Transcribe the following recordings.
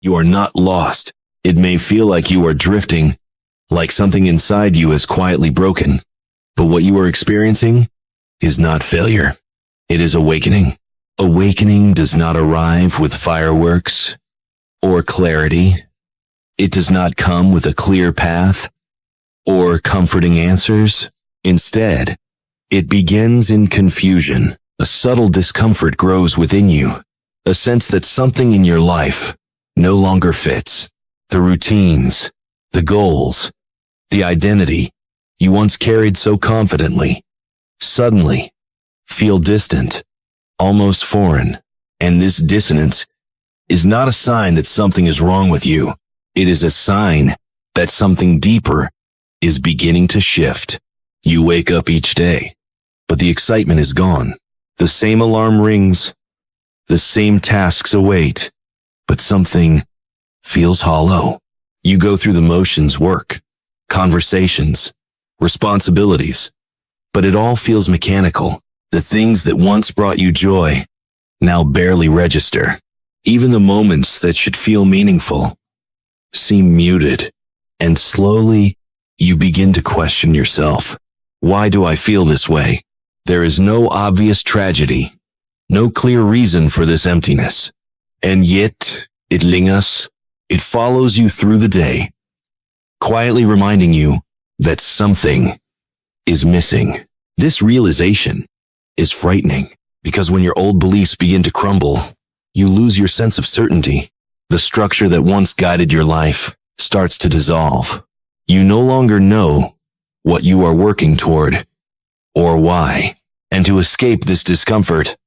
You are not lost. It may feel like you are drifting, like something inside you is quietly broken. But what you are experiencing is not failure. It is awakening. Awakening does not arrive with fireworks or clarity. It does not come with a clear path or comforting answers. Instead, it begins in confusion. A subtle discomfort grows within you, a sense that something in your life no longer fits. The routines, the goals, the identity you once carried so confidently, suddenly feel distant, almost foreign. And this dissonance is not a sign that something is wrong with you. It is a sign that something deeper is beginning to shift. You wake up each day, but the excitement is gone. The same alarm rings, the same tasks await, but something feels hollow. You go through the motions, work, conversations, responsibilities, but it all feels mechanical. The things that once brought you joy now barely register. Even the moments that should feel meaningful seem muted, and slowly you begin to question yourself. Why do I feel this way? There is no obvious tragedy, no clear reason for this emptiness. And yet, it lingers. It follows you through the day, quietly reminding you that something is missing. This realization is frightening, because when your old beliefs begin to crumble, you lose your sense of certainty. The structure that once guided your life starts to dissolve. You no longer know what you are working toward or why. And to escape this discomfort,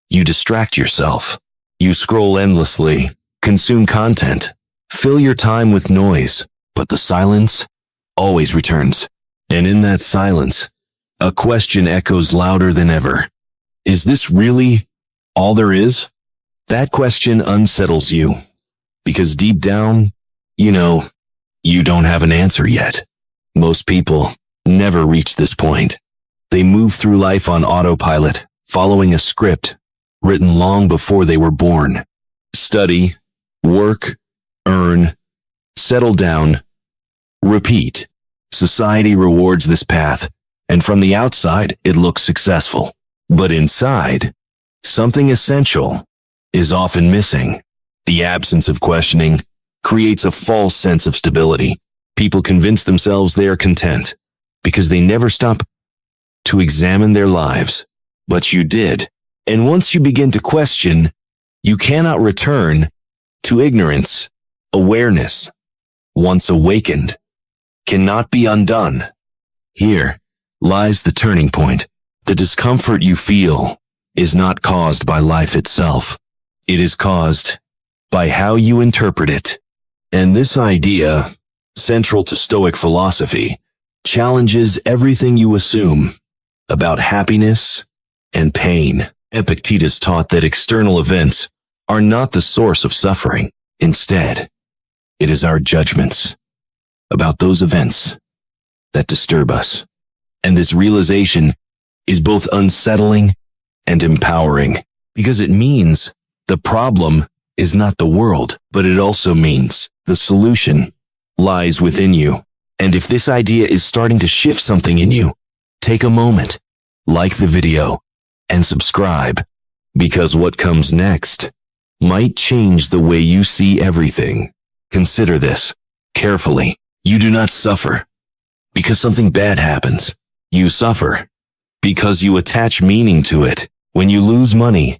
you distract yourself. You scroll endlessly, consume content, fill your time with noise, but the silence always returns. And in that silence, a question echoes louder than ever. Is this really all there is? That question unsettles you, because deep down, you know, you don't have an answer yet. Most people never reach this point. They move through life on autopilot, following a script written long before they were born. Study, work, earn, settle down, repeat. Society rewards this path, and from the outside, it looks successful. But inside, something essential is often missing. The absence of questioning creates a false sense of stability. People convince themselves they are content because they never stop to examine their lives. But you did. And once you begin to question, you cannot return to ignorance. Awareness, once awakened, cannot be undone. Here lies the turning point. The discomfort you feel is not caused by life itself. It is caused by how you interpret it. And this idea, central to Stoic philosophy, challenges everything you assume about happiness and pain. Epictetus taught that external events are not the source of suffering. Instead, it is our judgments about those events that disturb us. And this realization is both unsettling and empowering, because it means the problem is not the world, but it also means the solution lies within you. And if this idea is starting to shift something in you, take a moment, like the video, and subscribe, because what comes next might change the way you see everything. Consider this carefully. You do not suffer because something bad happens. You suffer because you attach meaning to it. When you lose money,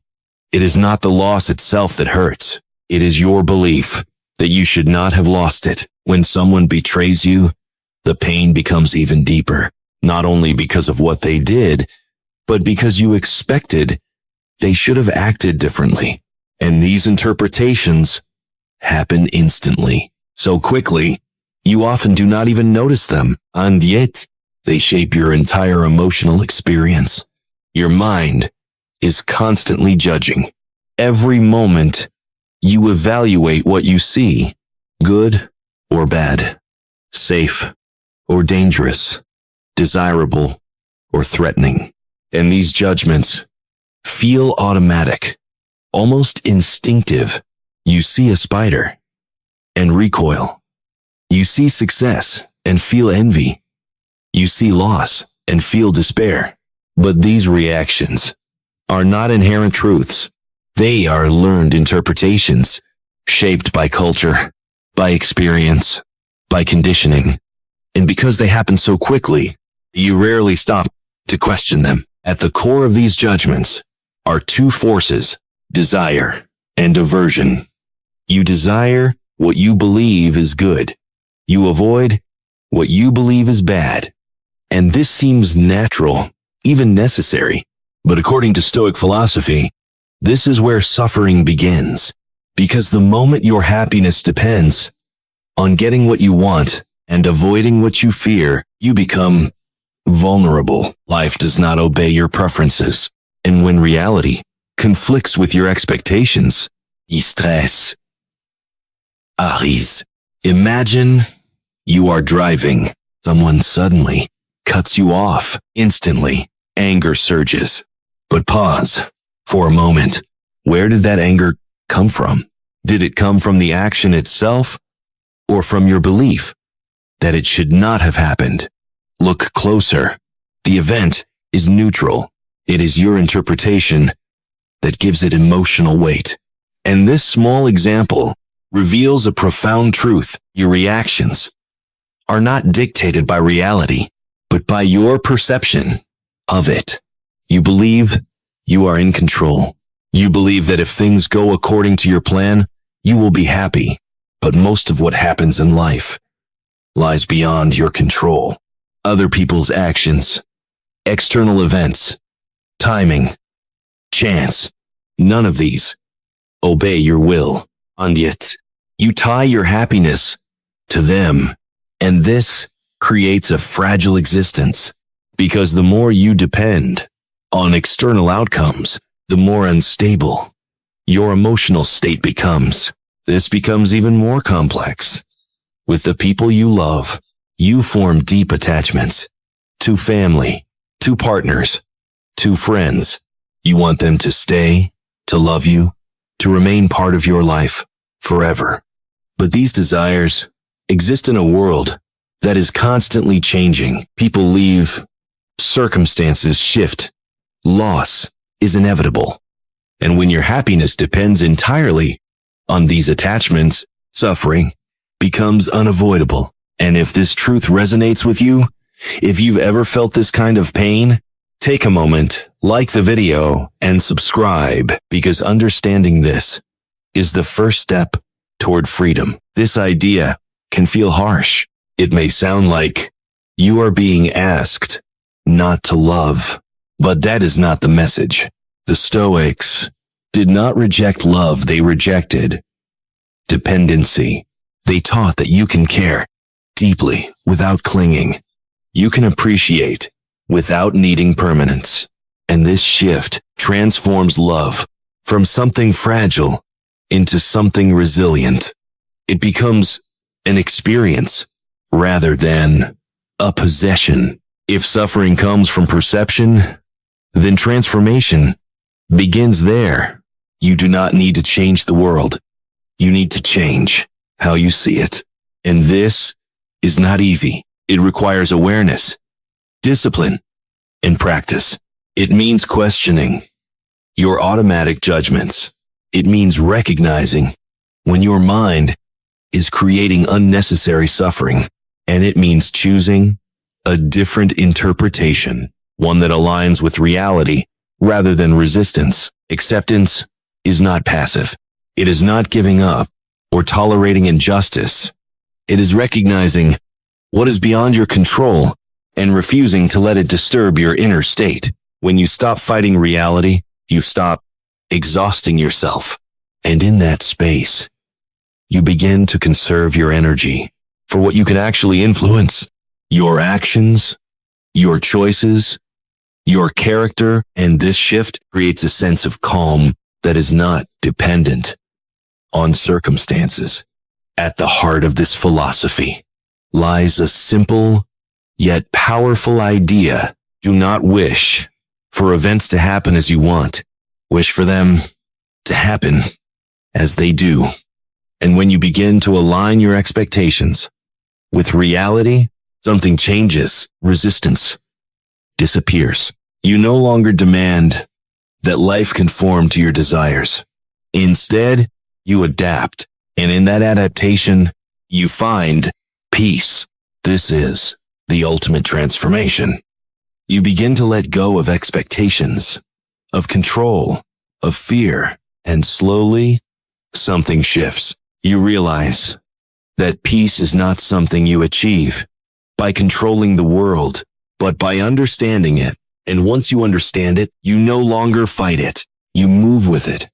it is not the loss itself that hurts. It is your belief that you should not have lost it. When someone betrays you, the pain becomes even deeper, not only because of what they did, but because you expected they should have acted differently. And these interpretations happen instantly, so quickly, you often do not even notice them, and yet they shape your entire emotional experience. Your mind is constantly judging. Every moment, you evaluate what you see, good or bad, safe or dangerous, desirable or threatening. And these judgments feel automatic, almost instinctive. You see a spider, and recoil. You see success and feel envy. You see loss and feel despair. But these reactions are not inherent truths. They are learned interpretations, shaped by culture, by experience, by conditioning. And because they happen so quickly, you rarely stop to question them. At the core of these judgments are two forces, desire and aversion. You desire what you believe is good. You avoid what you believe is bad. And this seems natural, even necessary. But according to Stoic philosophy, this is where suffering begins. Because the moment your happiness depends on getting what you want and avoiding what you fear, you become vulnerable. Life does not obey your preferences. And when reality conflicts with your expectations, stress arrive. Imagine you are driving. Someone suddenly cuts you off. Instantly, anger surges. But pause for a moment. Where did that anger come from? Did it come from the action itself, or from your belief that it should not have happened? Look closer. The event is neutral. It is your interpretation that gives it emotional weight. And this small example reveals a profound truth. Your reactions are not dictated by reality, but by your perception of it. You believe you are in control. You believe that if things go according to your plan, you will be happy. But most of what happens in life lies beyond your control. Other people's actions, external events, timing, chance, none of these obey your will. And yet, you tie your happiness to them. And this creates a fragile existence. Because the more you depend on external outcomes, the more unstable your emotional state becomes. This becomes even more complex. With the people you love, you form deep attachments to family, to partners, to friends. You want them to stay, to love you, to remain part of your life forever. But these desires exist in a world that is constantly changing. People leave, circumstances shift, loss is inevitable. And when your happiness depends entirely on these attachments, suffering becomes unavoidable. And if this truth resonates with you, if you've ever felt this kind of pain, take a moment, like the video, and subscribe, because understanding this is the first step toward freedom. This idea can feel harsh. It may sound like you are being asked not to love, but that is not the message. The Stoics did not reject love, they rejected dependency. They taught that you can care deeply without clinging. You can appreciate without needing permanence. And this shift transforms love from something fragile into something resilient. It becomes an experience rather than a possession. If suffering comes from perception, then transformation begins there. You do not need to change the world. You need to change how you see it. And this is not easy. It requires awareness, discipline, and practice. It means questioning your automatic judgments. It means recognizing when your mind is creating unnecessary suffering. And it means choosing a different interpretation, one that aligns with reality rather than resistance. Acceptance is not passive. It is not giving up or tolerating injustice. It is recognizing what is beyond your control and refusing to let it disturb your inner state. When you stop fighting reality, you stop exhausting yourself. And in that space, you begin to conserve your energy for what you can actually influence: your actions, your choices, your character. And this shift creates a sense of calm that is not dependent on circumstances. At the heart of this philosophy lies a simple yet powerful idea. Do not wish for events to happen as you want. Wish for them to happen as they do. And when you begin to align your expectations with reality, something changes. Resistance disappears. You no longer demand that life conform to your desires. Instead, you adapt. And in that adaptation, you find peace. This is the ultimate transformation. You begin to let go of expectations, of control, of fear, and slowly, something shifts. You realize that peace is not something you achieve by controlling the world, but by understanding it. And once you understand it, you no longer fight it. You move with it.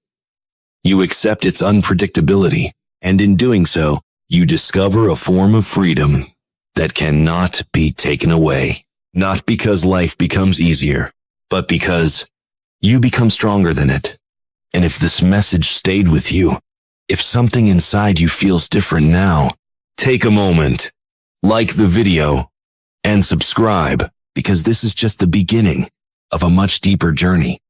You accept its unpredictability. And in doing so, you discover a form of freedom that cannot be taken away. Not because life becomes easier, but because you become stronger than it. And if this message stayed with you, if something inside you feels different now, take a moment, like the video, and subscribe, because this is just the beginning of a much deeper journey.